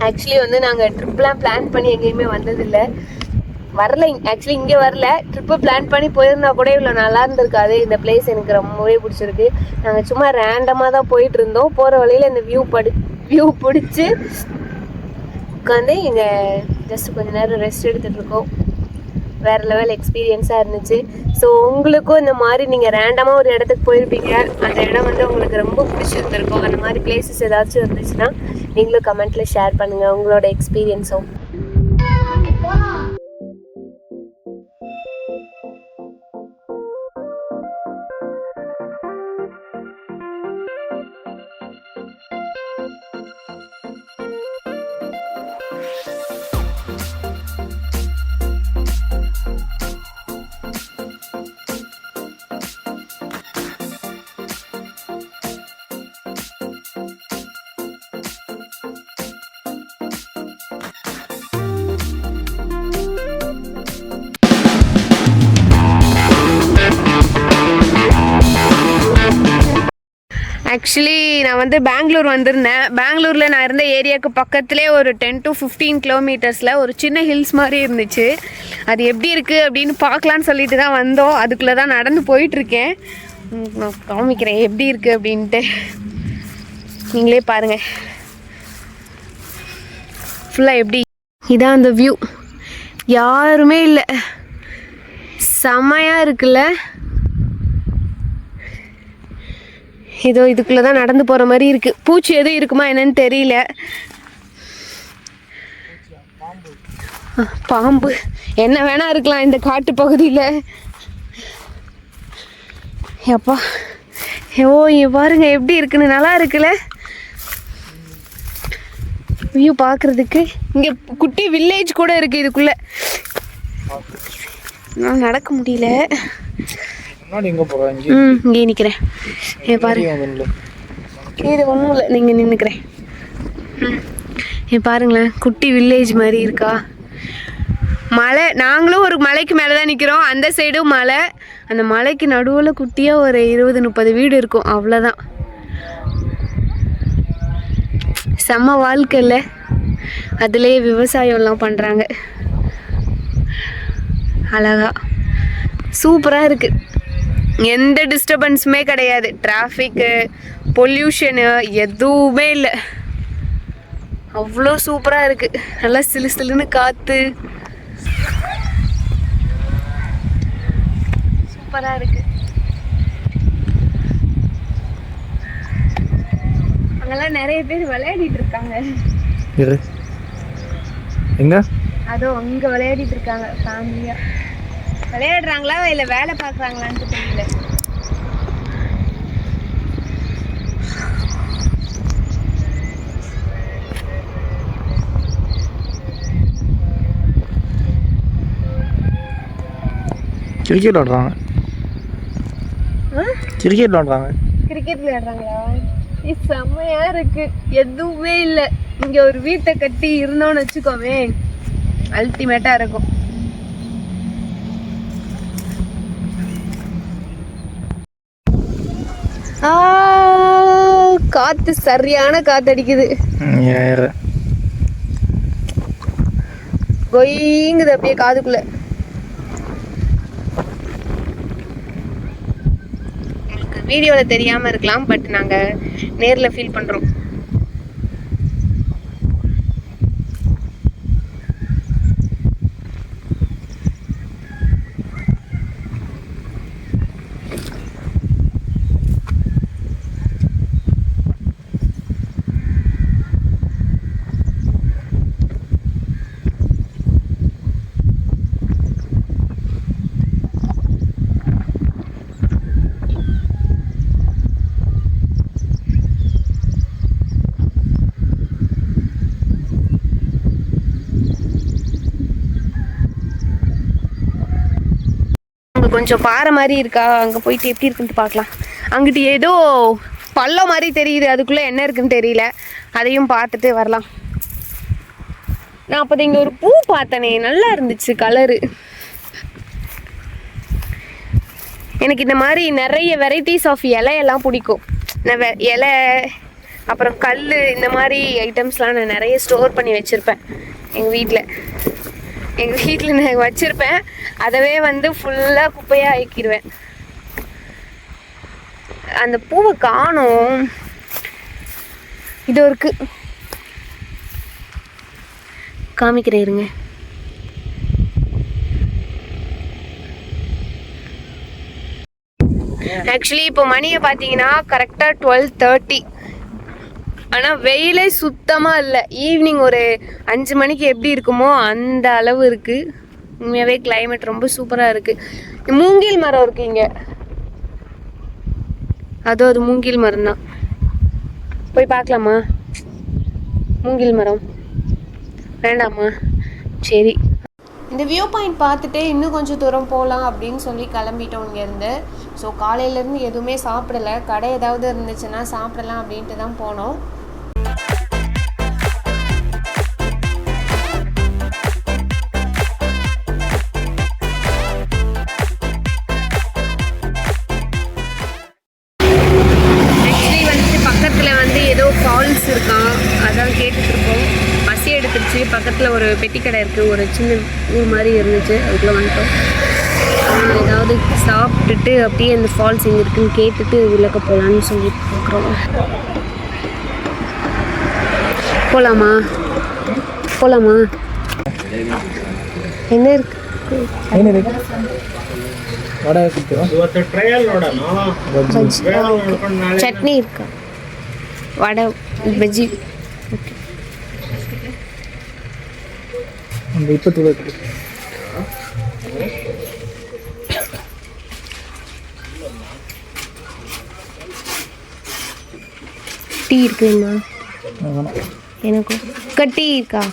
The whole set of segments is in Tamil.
ஆக்சுவலி வந்து நாங்கள் ட்ரிப்லாம் பிளான் பண்ணி எங்கேயுமே வந்ததில்லை, வரல. ஆக்சுவலி இங்கே வரல, ட்ரிப்பு பிளான் பண்ணி போயிருந்தா கூட இவ்வளோ நல்லா இருந்திருக்காது. இந்த பிளேஸ் எனக்கு ரொம்பவே பிடிச்சிருக்கு. நாங்கள் சும்மா ரேண்டமாக தான் போயிட்டு இருந்தோம். போகிற வழியில் இந்த வியூ பிடிச்சி உட்காந்து இங்கே ஜஸ்ட் கொஞ்சம் நேரம் ரெஸ்ட் எடுத்துகிட்டு இருக்கோம். வேறு லெவல் எக்ஸ்பீரியன்ஸாக இருந்துச்சு. ஸோ உங்களுக்கும் இந்த மாதிரி நீங்கள் ரேண்டமாக ஒரு இடத்துக்கு போயிருப்பீங்க, அந்த இடம் வந்து உங்களுக்கு ரொம்ப பிடிச்சிருந்துருக்கும். அந்த மாதிரி பிளேசஸ் ஏதாச்சும் இருந்துச்சுன்னா நீங்களும் கமெண்ட்டில் ஷேர் பண்ணுங்கள் உங்களோட எக்ஸ்பீரியன்ஸும். ஆக்சுவலி நான் வந்து பெங்களூர் வந்திருந்தேன். பெங்களூரில் நான் இருந்த ஏரியாவுக்கு பக்கத்துலேயே ஒரு 10 to 15 கிலோமீட்டர்ஸில் ஒரு சின்ன ஹில்ஸ் மாதிரி இருந்துச்சு. அது எப்படி இருக்குது அப்படின்னு பார்க்கலான்னு சொல்லிட்டு தான் வந்தோம். அதுக்குள்ளே தான் நடந்து போயிட்டுருக்கேன். நான் காமிக்கிறேன் எப்படி இருக்குது அப்படின்ட்டு, நீங்களே பாருங்கள். ஃபுல்லாக எப்படி இதான் அந்த வியூ, யாருமே இல்லை, செமையாக இருக்குல்ல. ஏதோ இதுக்குள்ளே தான் நடந்து போகிற மாதிரி இருக்குது. பூச்சி எதுவும் இருக்குமா என்னன்னு தெரியல. பாம்பு என்ன வேணா இருக்கலாம் இந்த காட்டு பகுதியில். எப்பா பாருங்க எப்படி இருக்குன்னு, நல்லா இருக்குல்ல வியூ பார்க்குறதுக்கு. இங்கே குட்டி வில்லேஜ் கூட இருக்குது இதுக்குள்ளே. நான் நடக்க முடியல. இங்கே நிற்கிறேன். பாருங்க, இது ஒன்றும் இல்லை, நீங்கள் நின்றுக்கிறேன். பாருங்களேன், குட்டி வில்லேஜ் மாதிரி இருக்கா. மலை, நாங்களும் ஒரு மலைக்கு மேலே தான் நிற்கிறோம். அந்த சைடும் மலை, அந்த மலைக்கு நடுவில் குட்டியாக ஒரு 20-30 வீடு இருக்கும், அவ்வளோதான். செம்ம வாழ்க்கை இல்லை, அதுலேயே விவசாயம்லாம் பண்ணுறாங்க. அழகா சூப்பராக இருக்குது. எந்த டிஸ்டர்பன்ஸுமே கிடையாது. டிராஃபிக்கு, பொல்யூஷனு எதுவுமே இல்லை. அவ்வளோ சூப்பராக இருக்குது. நல்லா சிலு சிலுன்னு காற்று, சூப்பராக இருக்குது. அங்கெல்லாம் நிறைய பேர் விளையாடிட்டு இருக்காங்க. எங்க? அதோ அங்கே விளையாடிட்டு இருக்காங்க ஃபேமிலியாக. விளையாடுறாங்களா இல்லை வேலை பார்க்குறாங்களான்னு தெரியல. கிரிக்கெட் விளாடுறாங்க. கிரிக்கெட் விளாடுறாங்க. கிரிக்கெட் விளையாடுறாங்களா? இது செம்மையா இருக்கு. எதுவுமே இல்லை. இங்கே ஒரு வீட்டை கட்டி இருந்தோன்னு வச்சுக்கோமே, அல்டிமேட்டாக இருக்கும். காத்து சரியான காத்தடிக்குது. கொய்ங்குது அப்படியே காதுக்குள்ள. எனக்கு வீடியோல தெரியாம இருக்கலாம், பட் நாங்க நேர்ல ஃபீல் பண்றோம். கொஞ்சம் பாறை மாதிரி இருக்கா, அங்கே போயிட்டு எப்படி இருக்குன்ட்டு பார்க்கலாம். அங்கிட்டு ஏதோ பள்ளம் மாதிரி தெரியுது, அதுக்குள்ளே என்ன இருக்குன்னு தெரியல, அதையும் பார்த்துட்டு வரலாம். நான் அப்போ இங்கே ஒரு பூ பார்த்தனே, நல்லா இருந்துச்சு கலரு. எனக்கு இந்த மாதிரி நிறைய வெரைட்டிஸ் ஆஃப் இலையெல்லாம் பிடிக்கும். இலை அப்புறம் கல் இந்த மாதிரி ஐட்டம்ஸ்லாம் நான் நிறைய ஸ்டோர் பண்ணி வச்சுருப்பேன் எங்கள் வீட்டில் நான் வச்சுருப்பேன். அதவே வந்து ஃபுல்லாக குப்பையாக ஆக்கிடுவேன். அந்த பூவை காணோம். இது இருக்கு, காமிக்கிறேன் இருங்க. ஆக்சுவலி இப்போ மணியை பார்த்தீங்கன்னா கரெக்டாக 12:30. ஆனால் வெயிலே சுத்தமாக இல்லை. ஈவினிங் ஒரு 5 மணிக்கு எப்படி இருக்குமோ அந்த அளவு இருக்குது. உண்மையாகவே கிளைமேட் ரொம்ப சூப்பராக இருக்குது. மூங்கில் மரம் இருக்குது இங்கே. அது மூங்கில் மரம் தான். போய் பார்க்கலாமா? மூங்கில் மரம் வேண்டாமா? சரி, இந்த வியூ பாயிண்ட் பார்த்துட்டு இன்னும் கொஞ்சம் தூரம் போகலாம் அப்படின்னு சொல்லி கிளம்பிட்டோம் இங்கேருந்து. ஸோ காலையிலேருந்து எதுவுமே சாப்பிடலை. கடை ஏதாவது இருந்துச்சுன்னா சாப்பிடலாம் அப்படின்ட்டு தான் போனோம். ஆக்சுவலி வந்துட்டு பக்கத்தில் வந்து ஏதோ ஃபால்ஸ் இருக்கான், அதான் கேட்டுட்ருக்கோம். பசி எடுத்துருச்சு. பக்கத்தில் ஒரு பெட்டி கடை இருக்குது, ஒரு சின்ன ஊர் மாதிரி இருந்துச்சு, அதுக்குள்ளே வந்துட்டோம். ஏதாவது சாப்பிட்டுட்டு அப்படியே அந்த ஃபால்ஸ் எங்கே இருக்குன்னு கேட்டுட்டு விளக்க போகலான்னு சொல்லி பார்க்குறோம். போகலாமா? என்ன இருக்கு? சட்னி இருக்கா? வடை, பஜ்ஜி. டீ இருக்குங்களா? எனக்கும் கட்டி இருக்கா?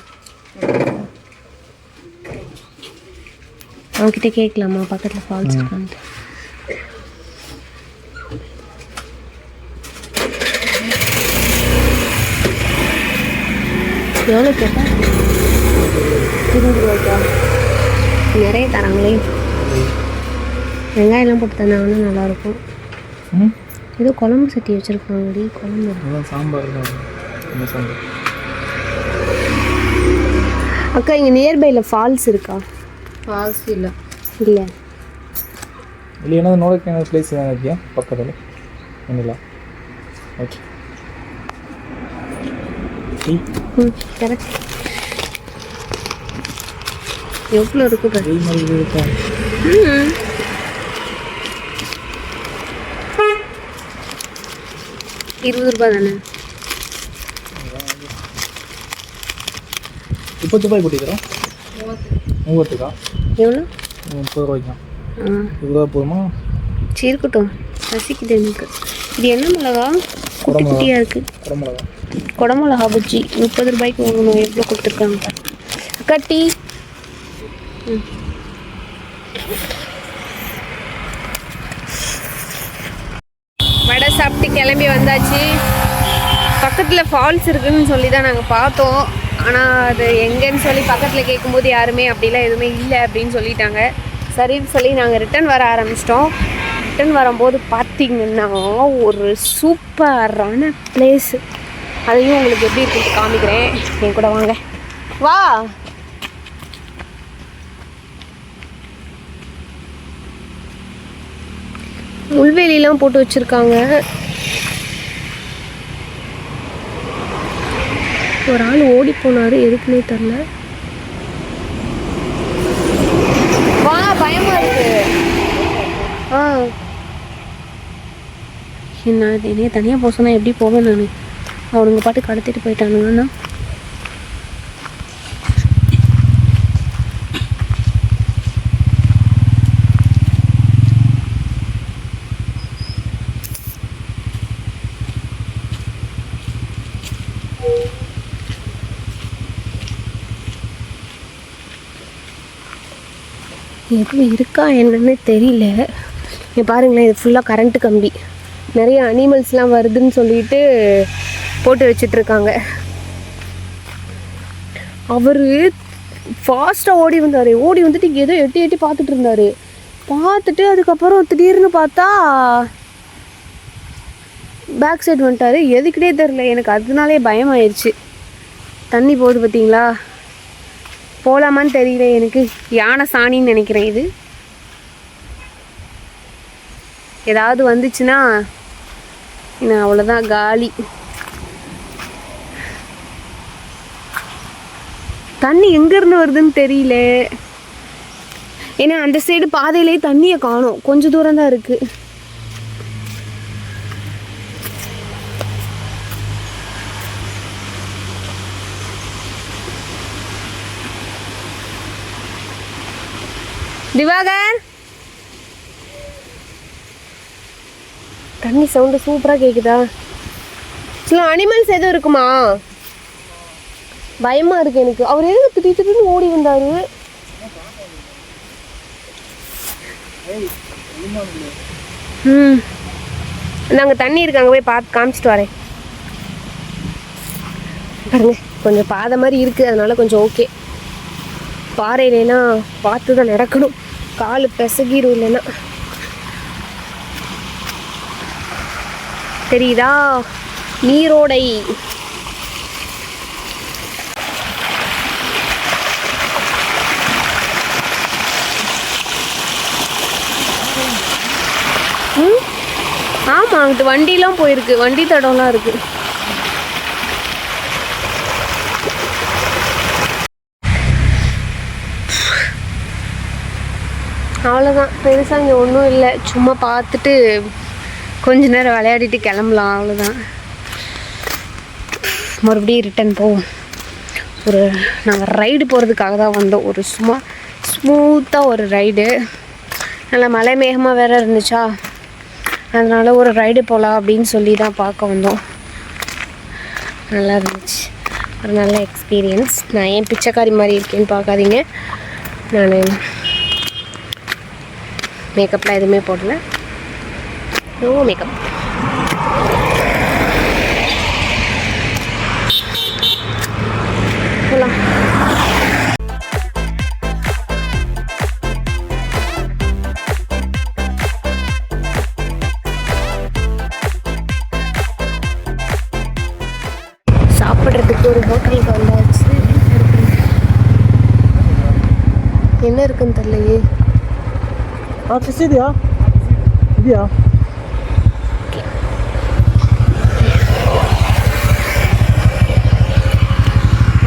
அவன்கிட்ட கேட்கலாமா பக்கத்தில் ஃபால்ஸ் இருக்கான்ட்டு? எவ்வளோ கேட்டா? 20 ரூபாய்க்கா? நிறைய தராங்களே. வெங்காயம்லாம் போட்டு தந்தாங்கன்னா நல்லாயிருக்கும். ஏதோ குழம்பு சட்டி வச்சுருக்காங்கடி. குழம்பு சாம்பார். அக்கா இங்கே நியர்பையில் ஃபால்ஸ் இருக்கா? ஃபால்ஸ் இல்லை இல்லைன்னா ನೋಡೋಕ್ಕೆ ಪ್ಲೇಸ್ ಏನಾಗಿದೆಯಾ ಪಕ್ಕದಲ್ಲಿ? ಏನಿಲ್ಲ. ಓಕೆ. கரெக்ட். எவ்வளோ இருக்குது? 20 ரூபா தானே? 30 ரூபாய் போட்டிக்கிறோம். 30க்கா? எவ்வளோ? 30 ரூபாய்க்கா? 20 ரூபா போதுமா? சரி இருக்கட்டும், பசிக்குது எனக்கு. இது என்ன மிளகா? குட்டி குட்டியாக இருக்குது. குடமிளகா பஜ்ஜி 30 ரூபாய்க்கு வாங்கணும். எவ்வளோ கொடுத்துருக்காங்க அக்கா? டீ. வடை சாப்பிட்டு கிளம்பி வந்தாச்சு. பக்கத்தில் ஃபால்ஸ் இருக்குதுன்னு சொல்லி தான் நாங்கள் பார்த்தோம். ஆனால் அது எங்கேன்னு சொல்லி பக்கத்தில் கேட்கும்போது யாருமே அப்படிலாம் எதுவுமே இல்லை அப்படின்னு சொல்லிட்டாங்க. சரின்னு சொல்லி நாங்கள் ரிட்டன் வர ஆரம்பிச்சிட்டோம். ரிட்டன் வரும்போது பார்த்திங்கன்னா ஒரு சூப்பரான பிளேஸு. அதையும் உங்களுக்கு எப்படி இருக்குன்னு காமிக்கிறேன். என் கூட வாங்க. வா. முள்வேலிலாம் போட்டு வச்சுருக்காங்க. ஒரு ஆள் ஓடி போனார், எதுக்குன்னே தெரில. வா, பயமாக இருக்கு. என்ன என்னைய தனியாக போக சொன்னால் எப்படி போவேன் நான்? அவனுங்க பாட்டு கடத்திட்டு போயிட்டானுங்கன்னா எதுவும் இருக்கா என்னன்னு தெரியல. இங்கே பாருங்களேன், இது ஃபுல்லாக கரண்ட்டு கம்பி. நிறைய அனிமல்ஸ்லாம் வருதுன்னு சொல்லிட்டு போட்டு வச்சிட்ருக்காங்க. அவர் ஃபாஸ்ட்டாக ஓடி வந்துட்டு இங்கே ஏதோ எட்டி பார்த்துட்டு இருந்தார். பார்த்துட்டு அதுக்கப்புறம் திடீர்னு பார்த்தா பேக் சைடு வந்துட்டாரு, எதுக்கிட்டே தெரில, எனக்கு அதனாலே பயமாயிருச்சு. தண்ணி போகுது பார்த்தீங்களா, போகலாமான்னு தெரியல எனக்கு. யானை சாணின்னு நினைக்கிறேன் இது. ஏதாவது வந்துச்சுன்னா நான் அவ்வளோதான் காலி. தண்ணி எங்கேருந்து வருதுன்னு தெரியல, ஏன்னா அந்த சைடு பாதையிலே தண்ணியை காணோம், கொஞ்சம் தூரம் தான் இருக்கு. திவாகர், தண்ணி சவுண்டு சூப்பராக கேட்குதா? சில அனிமல்ஸ் எதுவும் இருக்குமா? பயமா இருக்கு எனக்கு. அவர் எதுக்கு திடீர்னு ஓடி வந்தாரு? நாங்கள் தண்ணி இருக்கு, அங்கே போய் பார்த்து காமிச்சிட்டு வரேன். பாருங்க, கொஞ்சம் பாதை மாதிரி இருக்குது, அதனால கொஞ்சம் ஓகே. பாறையிலனா பார்த்து தான் நடக்கணும், காலு பிசகிரும் இல்லைன்னா. தெரியுதா நீரோடை? ஆமாம், அங்கிட்டு வண்டிலாம் போயிருக்கு, வண்டி தடம்லாம் இருக்குது. அவ்வளோதான், பெருசாக இங்கே ஒன்றும் இல்லை. சும்மா பார்த்துட்டு கொஞ்ச நேரம் விளையாடிட்டு கிளம்பலாம், அவ்வளோதான். மறுபடியும் ரிட்டன் போவோம். நாங்கள் ரைடு போகிறதுக்காக தான் வந்தோம். ஒரு சும்மா ஸ்மூத்தாக ஒரு ரைடு. நல்லா மலை மேகமாக வேறு இருந்துச்சா, அதனால் ஒரு ரைடு போகலாம் அப்படின்னு சொல்லி தான் பார்க்க வந்தோம். நல்லா இருந்துச்சு, ஒரு நல்ல எக்ஸ்பீரியன்ஸ். நான் ஏன் பிச்சைக்காரி மாதிரி இருக்கேன்னு பார்க்காதீங்க, நான் மேக்கப்லாம் எதுவுமே போடல, நோ மேக்கப். போகலாம். சாப்பிட்றதுக்கு ஒரு ஹோட்டலுக்கு வந்தாச்சு. என்ன இருக்குன்னு தெரியலையே. ஃபிஷ் இதுயா இதுயா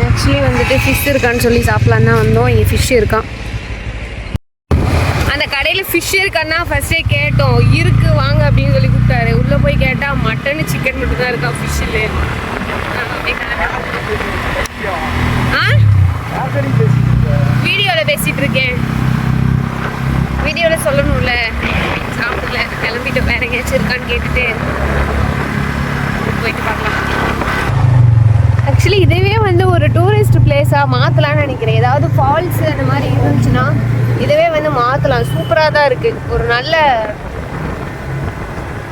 ஆக்சுவலி வந்துட்டு ஃபிஷ் இருக்கான்னு சொல்லி சாப்பிட்லான்னு தான் வந்தோம். இங்கே ஃபிஷ் இருக்கான். அந்த கடையில் ஃபிஷ் இருக்கான்னா ஃபஸ்ட்டே கேட்டோம், இருக்கு வாங்க அப்படின்னு சொல்லி கூப்பிட்டாரு. உள்ளே போய் கேட்டால் மட்டனு சிக்கன் மட்டும் தான் இருக்கா, ஃபிஷ்ஷில். வீடியோவில் பேசிகிட்டு இருக்கேன், வீடியோவில் சொல்லணும்ல. சாப்பிடல, கிளம்பிட்டு வேற எங்கேயாச்சும் இருக்கான்னு கேட்டுட்டு போயிட்டு பார்க்கலாம். ஆக்சுவலி இதுவே வந்து ஒரு டூரிஸ்ட் பிளேஸாக மாற்றலான்னு நினைக்கிறேன். ஏதாவது ஃபால்ஸு அந்த மாதிரி இருந்துச்சுன்னா இதுவே வந்து மாற்றலாம், சூப்பராக தான் இருக்குது. ஒரு நல்ல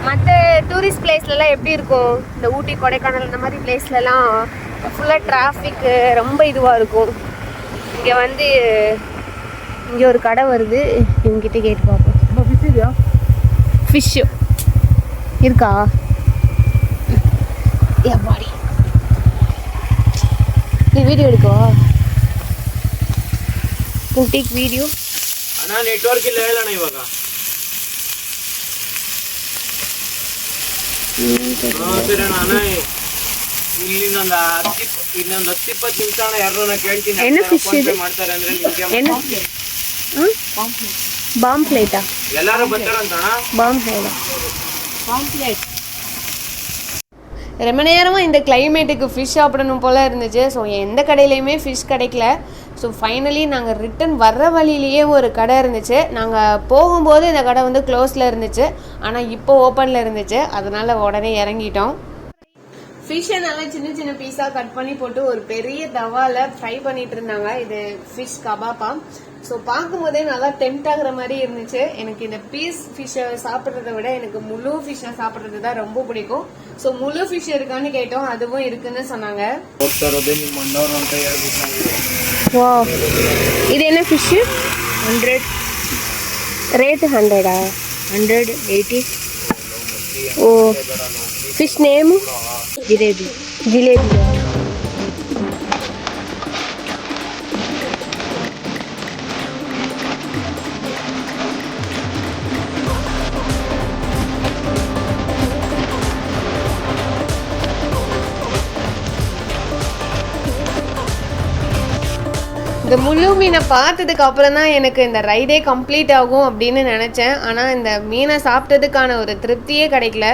மற்ற டூரிஸ்ட் பிளேஸ்லலாம் எப்படி இருக்கும், இந்த ஊட்டி கொடைக்கானல் இந்த மாதிரி பிளேஸ்லலாம் ஃபுல்லாக டிராஃபிக்கு ரொம்ப இதுவாக இருக்கும். இங்கே வந்து இங்கே ஒரு கடை வருது, இவங்ககிட்ட கேட்டு பார்ப்போம். ஃபிஷ்ஷு இருக்கா? பாடி நீ வீடியோ எடுக்கவா? Take video. ಅಣ್ಣ ನೆಟ್ವರ್ಕ್ ಇಲ್ಲ ಹೇಳಣ್ಣ ಇವಾಗ. ಸರಿ ಅಣ್ಣ, ಇನ್ನೊಂದು 10-20 ನಿಮಿಷ ಅಣ್ಣ ಯಾರನ್ನ ಕೇಳ್ತೀನಿ. என்ன ஃபிஷ் இது ಮಾಡ್ತಾರೆ ಅಂದ್ರೆ ನಿಮಗೆ என்ன பாம் பிளேட்டா? ಎಲ್ಲರೂ ಬರ್ತಾರಂತ ಅಣ್ಣ. பாம் பிளேட். ரொம்ப நேரமாக இந்த கிளைமேட்டுக்கு ஃபிஷ் சாப்பிடணும் போல் இருந்துச்சு. ஸோ எந்த கடையிலையுமே ஃபிஷ் கிடைக்கல. ஸோ ஃபைனலி நாங்கள் ரிட்டன் வர்ற வழியிலேயே ஒரு கடை இருந்துச்சு. நாங்கள் போகும்போது இந்த கடை வந்து க்ளோஸில் இருந்துச்சு, ஆனால் இப்போ ஓப்பனில் இருந்துச்சு. அதனால் உடனே இறங்கிட்டோம். ஃபிஷ்ஷை நல்லா சின்ன சின்ன பீஸாக கட் பண்ணி போட்டு ஒரு பெரிய தவாவில் ஃப்ரை பண்ணிட்டு இருந்தாங்க. இது ஃபிஷ் கபாப்பா. ஸோ பார்க்கும்போதே நல்லா டெம்ட் ஆகுற மாதிரி இருந்துச்சு. எனக்கு இந்த பீஸ் ஃபிஷ்ஷை சாப்பிட்றத விட எனக்கு முழு ஃபிஷ்ஷை சாப்பிட்றது தான் ரொம்ப பிடிக்கும். ஸோ முழு ஃபிஷ் இருக்கான்னு கேட்டோம், அதுவும் இருக்குன்னு சொன்னாங்க. வா, இது என்ன ஃபிஷ்ஷு? 100 ரேட்டு 100-ஆ? 180 ஓ ஃபிஷ் நேமு ಜಿಲೇಬಿ ஜிலேபி. இந்த முழு மீனை பார்த்ததுக்கு அப்புறம் தான் எனக்கு இந்த ரைடே கம்ப்ளீட் ஆகும் அப்படின்னு நினச்சேன். ஆனால் இந்த மீனை சாப்பிட்டதுக்கான ஒரு திருப்தியே கிடைக்கல.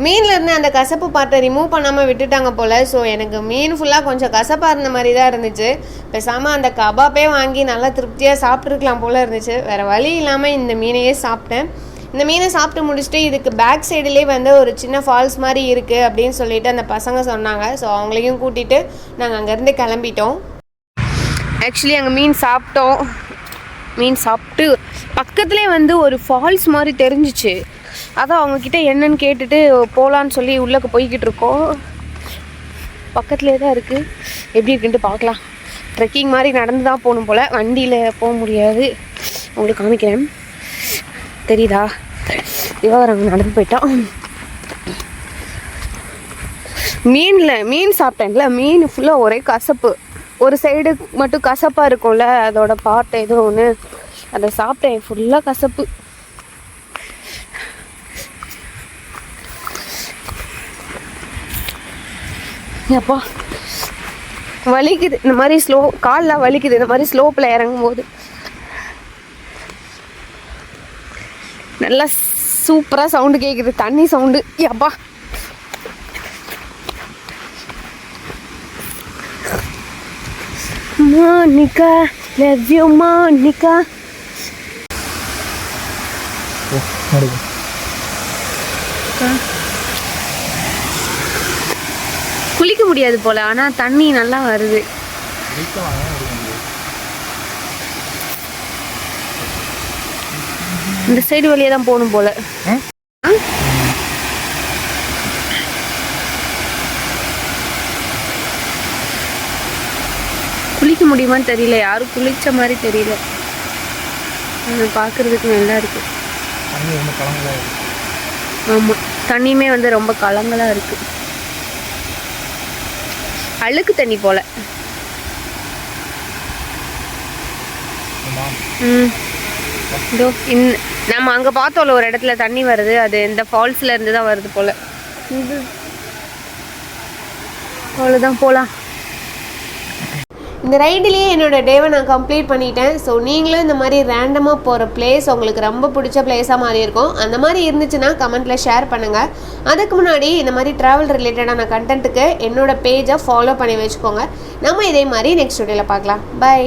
மீனில் இருந்து அந்த கசப்பு பார்ட்டை ரிமூவ் பண்ணாமல் விட்டுட்டாங்க போல். ஸோ எனக்கு மீன் ஃபுல்லாக கொஞ்சம் கசப்பாக இருந்த மாதிரி தான் இருந்துச்சு. பேசாமல் அந்த கபாப்பே வாங்கி நல்லா திருப்தியாக சாப்பிட்ருக்கலாம் போல் இருந்துச்சு. வேறு வழி இல்லாமல் இந்த மீனையே சாப்பிட்டேன். இந்த மீனை சாப்பிட்டு முடிச்சுட்டு இதுக்கு பேக் சைடுலேயே வந்து ஒரு சின்ன ஃபால்ஸ் மாதிரி இருக்குது அப்படின்னு சொல்லிட்டு அந்த பசங்க சொன்னாங்க. ஸோ அவங்களையும் கூட்டிகிட்டு நாங்கள் அங்கேருந்து கிளம்பிட்டோம். ஆக்சுவலி அங்கே மீன் சாப்பிட்டோம். மீன் சாப்பிட்டு பக்கத்துலேயே வந்து ஒரு ஃபால்ஸ் மாதிரி தெரிஞ்சிச்சு. அதான் அவங்கக்கிட்ட என்னன்னு கேட்டுட்டு போகலான்னு சொல்லி உள்ளே போய்கிட்டு இருக்கோம். பக்கத்துலேயே தான் இருக்குது. எப்படி இருக்குன்ட்டு பார்க்கலாம். ட்ரெக்கிங் மாதிரி நடந்து தான் போகணும் போல். வண்டியில் போக முடியாது. உங்களுக்கு காமிக்கிறேன். தெரியுதா? இவர் அங்கே நடந்து போயிட்டான். மீன் சாப்பிட்டேன்ல, மீன் ஃபுல்லாக ஒரே கசப்பு. ஒரு சைடு மட்டும் கசப்பாக இருக்கும்ல, அதோட பார்ட் ஏதோ ஒன்று, அதை சாப்பிட்டேன். ஃபுல்லாக கசப்பு. அப்பா வலிக்குது. இந்த மாதிரி கால்லாம் வலிக்குது இந்த மாதிரி ஸ்லோப்பில் இறங்கும் போது. நல்லா சூப்பராக சவுண்டு கேட்குது, தண்ணி சவுண்டு. அப்பா Monica, love you Monica. குளிக்க முடியாது போல, ஆனா தண்ணி நல்லா வருது. இந்த சைடு வழியா தான் போகணும் போல. குளிக்க முடியுமான்னு தெரியல. யாரும் குளிச்ச மாதிரி தெரியல. அது பார்க்கறதுக்கு நல்லா இருக்கு. ஆமாம், தண்ணியுமே வந்து ரொம்ப கலங்களாக இருக்கு. அழுக்கு தண்ணி போல. இதோ நம்ம அங்கே பார்த்தோம்ல ஒரு இடத்துல தண்ணி வருது, அது இந்த ஃபால்ஸ்ல இருந்து தான் வருது போல. இது அவ்வளோதான், போகலாம். இந்த ரைடுலேயே என்னோடய டேவை நான் கம்ப்ளீட் பண்ணிட்டேன். ஸோ நீங்களும் இந்த மாதிரி ரேண்டமாக போகிற பிளேஸ் உங்களுக்கு ரொம்ப பிடிச்ச பிளேஸாக மாதிரி இருக்கும். அந்த மாதிரி இருந்துச்சுன்னா கமெண்ட்டில் ஷேர் பண்ணுங்கள். அதுக்கு முன்னாடி இந்த மாதிரி ட்ராவல் ரிலேட்டடான கண்டென்ட்டுக்கு என்னோடய பேஜை ஃபாலோ பண்ணி வச்சுக்கோங்க. நம்ம இதே மாதிரி நெக்ஸ்ட் வீடியோவில் பார்க்கலாம். பை.